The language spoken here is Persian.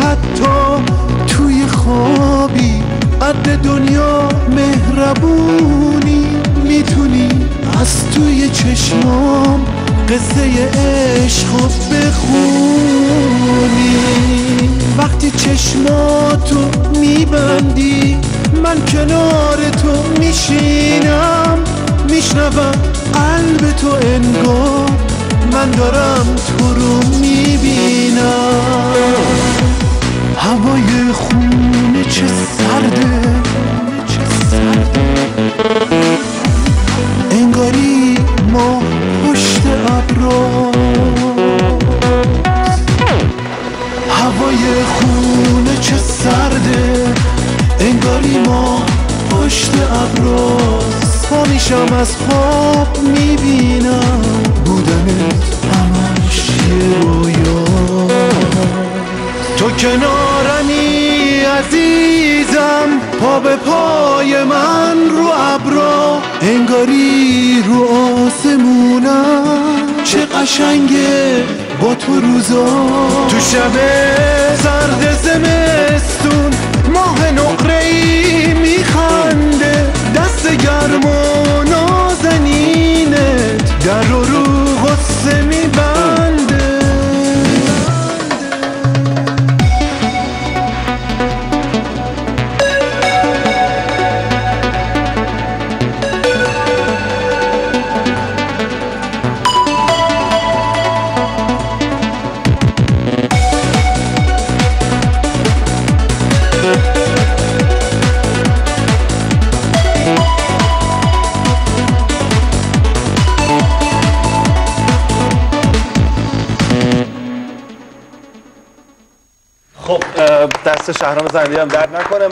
حتی توی خوابی قد دنیا مهربونی، میتونی از توی چشمام قصه عشق بخونی. وقتی چشماتو میبندی من کنار تو میشینم، میشنوم قلب تو انگار من دارم تو رو میبینم. هوای خونه چه سرده، انگاری ما پشت ابرا. هوای خونه چه سرده، انگاری ما پشت ابراست. پا میشم از خواب میبینم بودنت همش یه رویا. تو کنارمی عزیزم، پا به پای من رو ابرا، انگاری رو آسمونم. چه قشنگه با تو روزا، تو شب سرد زمستون ماه نقره‌ای میخنده، دست گرم و نازنینت در رو غصه میبنده. خب دست شهرام زندی هم درد نکنه.